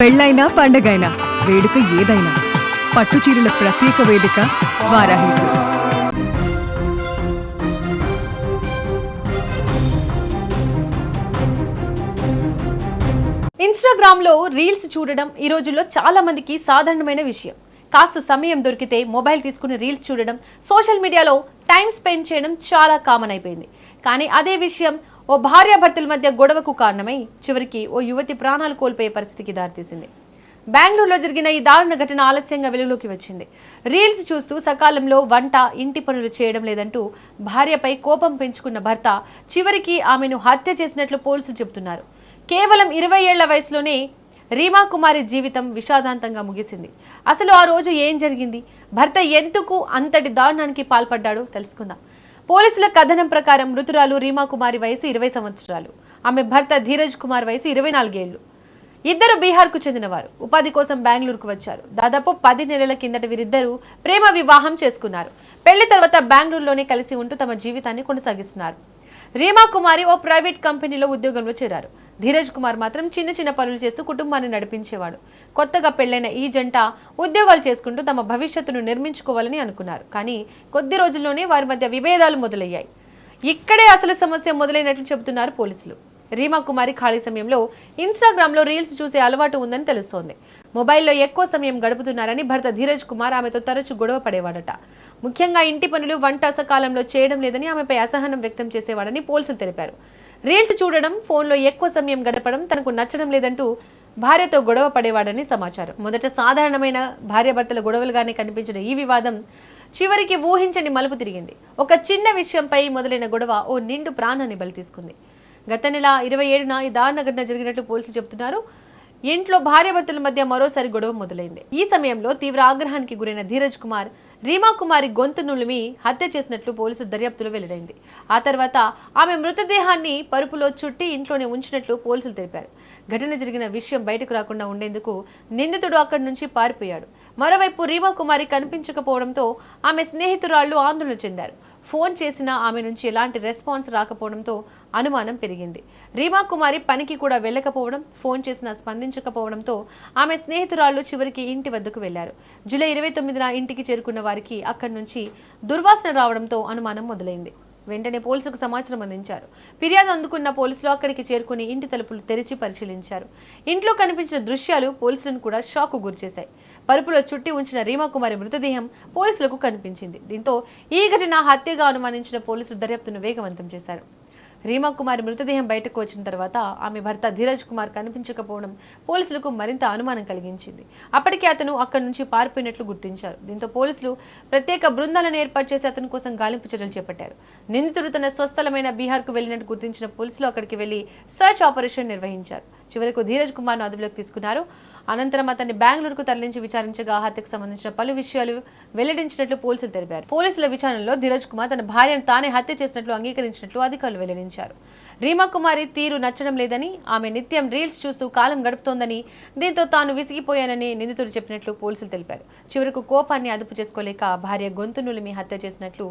పెళ్ళైనా పండగైనా వేడుక ఏదైనా పట్టుచీరల ప్రత్యేక వేదిక వారాహి సిల్క్స్. ఇన్స్టాగ్రామ్ లో రీల్స్ చూడడం ఈ రోజుల్లో చాలా మందికి సాధారణమైన విషయం. కాస్త సమయం దొరికితే మొబైల్ తీసుకుని రీల్స్ చూడడం, సోషల్ మీడియాలో టైం స్పెండ్ చేయడం చాలా కామన్ అయిపోయింది. కానీ అదే విషయం ఓ భార్యాభర్తల మధ్య గొడవకు కారణమై చివరికి ఓ యువతి ప్రాణాలు కోల్పోయే పరిస్థితికి దారితీసింది. బెంగళూరులో జరిగిన ఈ దారుణ ఘటన ఆలస్యంగా వెలుగులోకి వచ్చింది. రీల్స్ చూస్తూ సకాలంలో వంట, ఇంటి పనులు చేయడం లేదంటూ భార్యపై కోపం పెంచుకున్న భర్త చివరికి ఆమెను హత్య చేసినట్లు పోలీసులు చెబుతున్నారు. కేవలం 20 ఏళ్ల వయసులోనే రీమా కుమారి జీవితం విషాదాంతంగా ముగిసింది. అసలు ఆ రోజు ఏం జరిగింది, భర్త ఎందుకు అంతటి దారుణానికి పాల్పడ్డాడో తెలుసుకుందాం. పోలీసుల కథనం ప్రకారం మృతురాలు రీమా కుమారి వయసు 20 సంవత్సరాలు. ఆమె భర్త ధీరజ్ కుమార్ వయసు 24 ఏళ్లు. ఇద్దరు బీహార్కు చెందినవారు. ఉపాధి కోసం బెంగళూరుకు వచ్చారు. దాదాపు 10 నెలల కిందట వీరిద్దరూ ప్రేమ వివాహం చేసుకున్నారు. పెళ్లి తర్వాత బెంగళూరులోనే కలిసి ఉంటూ తమ జీవితాన్ని కొనసాగిస్తున్నారు. రీమా కుమారి ఓ ప్రైవేట్ కంపెనీలో ఉద్యోగంలో చేరారు. ధీరజ్ కుమార్ మాత్రం చిన్న చిన్న పనులు చేస్తూ కుటుంబాన్ని నడిపించేవాడు. కొత్తగా పెళ్లైన ఈ జంట ఉద్యోగాలు చేసుకుంటూ తమ భవిష్యత్తును నిర్మించుకోవాలని అనుకున్నారు. కానీ కొద్ది రోజుల్లోనే వారి మధ్య విభేదాలు మొదలయ్యాయి. ఇక్కడే అసలు సమస్య మొదలైనట్లు చెబుతున్నారు పోలీసులు. రీమా కుమారి ఖాళీ సమయంలో ఇన్స్టాగ్రామ్లో రీల్స్ చూసే అలవాటు ఉందని తెలుస్తోంది. మొబైల్లో ఎక్కువ సమయం గడుపుతున్నారని భర్త ధీరజ్ కుమార్ ఆమెతో తరచూ గొడవ పడేవాడట. ముఖ్యంగా ఇంటి పనులు, వంట సకాలంలో చేయడం లేదని ఆమెపై అసహనం వ్యక్తం చేసేవాడని పోలీసులు తెలిపారు. రీల్స్ చూడడం, ఫోన్లో ఎక్కువ సమయం గడపడం తనకు నచ్చడం లేదంటూ భార్యతో గొడవ పడేవాడని సమాచారం. మొదట సాధారణమైన భార్యాభర్తల గొడవలుగానే కనిపించిన ఈ వివాదం చివరికి ఊహించని మలుపు తిరిగింది. ఒక చిన్న విషయంపై మొదలైన గొడవ ఓ నిండు ప్రాణాన్ని బలి తీసుకుంది. గత నెల 27న ఈ దారుణ ఘటన జరిగినట్లు పోలీసులు చెబుతున్నారు. ఇంట్లో భార్యాభర్తల మధ్య మరోసారి గొడవ మొదలైంది. ఈ సమయంలో తీవ్ర ఆగ్రహానికి గురైన ధీరజ్ కుమార్ రీమా కుమారి గొంతు నులిమి హత్య చేసినట్లు పోలీసు దర్యాప్తులో వెల్లడైంది. ఆ తర్వాత ఆమె మృతదేహాన్ని పరుపులో చుట్టి ఇంట్లోనే ఉంచినట్లు పోలీసులు తెలిపారు. ఘటన జరిగిన విషయం బయటకు రాకుండా ఉండేందుకు నిందితుడు అక్కడి నుంచి పారిపోయాడు. మరోవైపు రీమా కుమారి కనిపించకపోవడంతో ఆమె స్నేహితురాళ్లు ఆందోళన చెందారు. ఫోన్ చేసినా ఆమె నుంచి ఎలాంటి రెస్పాన్స్ రాకపోవడంతో అనుమానం పెరిగింది. రీమా కుమారి పనికి కూడా వెళ్ళకపోవడం, ఫోన్ చేసినా స్పందించకపోవడంతో ఆమె స్నేహితురాళ్లు చివరికి ఇంటి వద్దకు వెళ్లారు. జూలై 29న ఇంటికి చేరుకున్న వారికి అక్కడి నుంచి దుర్వాసన రావడంతో అనుమానం మొదలైంది. వెంటనే పోలీసులకు సమాచారం అందించారు. ఫిర్యాదు అందుకున్న పోలీసులు అక్కడికి చేరుకుని ఇంటి తలుపులు తెరిచి పరిశీలించారు. ఇంట్లో కనిపించిన దృశ్యాలు పోలీసులను కూడా షాక్కు గురిచేశాయి. పరుపులో చుట్టి ఉంచిన రీమా కుమారి మృతదేహం పోలీసులకు కనిపించింది. దీంతో ఈ ఘటన హత్యగా అనుమానించిన పోలీసులు దర్యాప్తును వేగవంతం చేశారు. రీమా కుమారి మృతదేహం బయటకు వచ్చిన తర్వాత ఆమె భర్త ధీరజ్ కుమార్ కనిపించకపోవడం పోలీసులకు మరింత అనుమానం కలిగించింది. అప్పటికే అతను అక్కడి నుంచి పారిపోయినట్లు గుర్తించారు. దీంతో పోలీసులు ప్రత్యేక బృందాలను ఏర్పాటు చేసి అతని కోసం గాలింపు చర్యలు చేపట్టారు. నిందితుడు తన స్వస్థలమైన బీహార్కు వెళ్లినట్టు గుర్తించిన పోలీసులు అక్కడికి వెళ్లి సర్చ్ ఆపరేషన్ నిర్వహించారు. చివరకు ధీరజ్ కుమార్ను అదుపులోకి తీసుకున్నారు. అనంతరం అతన్ని బెంగళూరుకు తరలించి విచారించగా హత్యకు సంబంధించిన పలు విషయాలు వెల్లడించినట్లు పోలీసులు తెలిపారు. పోలీసుల విచారణలో ధీరజ్ కుమార్ తన భార్యను తానే హత్య చేసినట్లు అంగీకరించినట్లు అధికారులు వెల్లడించారు. రీమా కుమారి తీరు నచ్చడం లేదని, ఆమె నిత్యం రీల్స్ చూస్తూ కాలం గడుపుతోందని, దీంతో తాను విసిగిపోయానని నిందితుడు చెప్పినట్లు పోలీసులు తెలిపారు. చివరకు కోపాన్ని అదుపు చేసుకోలేక భార్య గొంతు నులిమి హత్య చేసినట్లు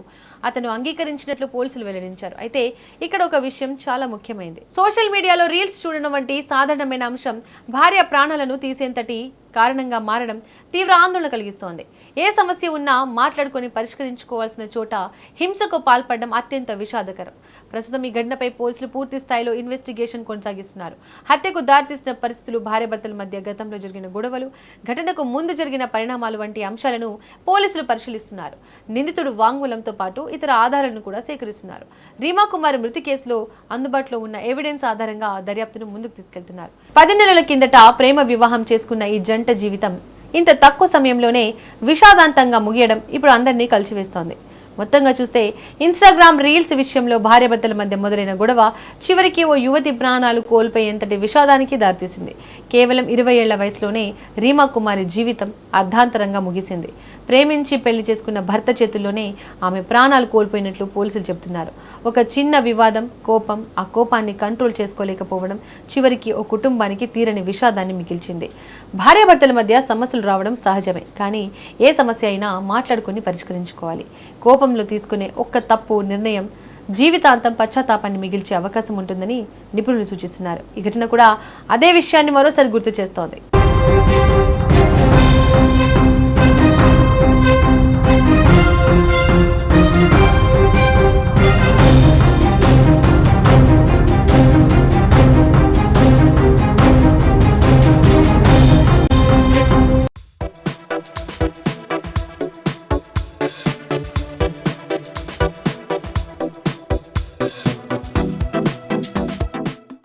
అతను అంగీకరించినట్లు పోలీసులు వెల్లడించారు. అయితే ఇక్కడ ఒక విషయం చాలా ముఖ్యమైనది. సోషల్ మీడియాలో రీల్స్ చూడడం వంటి సాధారణమైన అంశం భార్య ప్రాణాలను తీసేంతటి కారణంగా మారడం తీవ్ర ఆందోళన కలిగిస్తోంది. ఏ సమస్య ఉన్నా మాట్లాడుకొని పరిష్కరించుకోవాల్సిన చోట హింసకు పాల్పడడం అత్యంత విషాదకరం. ప్రస్తుతం ఈ ఘటనపై పోలీసులు పూర్తి స్థాయిలో ఇన్వెస్టిగేషన్ కొనసాగిస్తున్నారు. హత్యకు దారితీసిన పరిస్థితులు, భార్యాభర్తల మధ్య గతంలో జరిగిన గొడవలు, ఘటనకు ముందు జరిగిన పరిణామాలు వంటి అంశాలను పోలీసులు పరిశీలిస్తున్నారు. నిందితుడు వాంగ్మూలంతో పాటు ఇతర ఆధారాలను కూడా సేకరిస్తున్నారు. రీమా కుమారి మృతి కేసులో అందుబాటులో ఉన్న ఎవిడెన్స్ ఆధారంగా దర్యాప్తును ముందుకు తీసుకెళ్తున్నారు. 10 నెలల కిందట ప్రేమ వివాహం చేసుకున్న ఈ జంట జీవితం ఇంత తక్కువ సమయంలోనే విషాదాంతంగా ముగియడం ఇప్పుడు అందరినీ కలిసివేస్తోంది. మొత్తంగా చూస్తే ఇన్స్టాగ్రామ్ రీల్స్ విషయంలో భార్యాభర్తల మధ్య మొదలైన గొడవ చివరికి ఓ యువతి ప్రాణాలు కోల్పోయేంతటి విషాదానికి దారితీసింది. కేవలం 20 ఏళ్ల వయసులోనే రీమా కుమారి జీవితం అర్ధాంతరంగా ముగిసింది. ప్రేమించి పెళ్లి చేసుకున్న భర్త చేతుల్లోనే ఆమె ప్రాణాలు కోల్పోయినట్లు పోలీసులు చెబుతున్నారు. ఒక చిన్న వివాదం, కోపం, ఆ కోపాన్ని కంట్రోల్ చేసుకోలేకపోవడం చివరికి ఓ కుటుంబానికి తీరని విషాదాన్ని మిగిల్చింది. భార్యాభర్తల మధ్య సమస్యలు రావడం సహజమే, కానీ ఏ సమస్య అయినా మాట్లాడుకుని పరిష్కరించుకోవాలి. కోపంలో తీసుకునే ఒక్క తప్పు నిర్ణయం జీవితాంతం పశ్చాత్తాపాన్ని మిగిల్చే అవకాశం ఉంటుందని నిపుణులు సూచిస్తున్నారు. ఈ ఘటన కూడా అదే విషయాన్ని మరోసారి గుర్తు చేస్తోంది.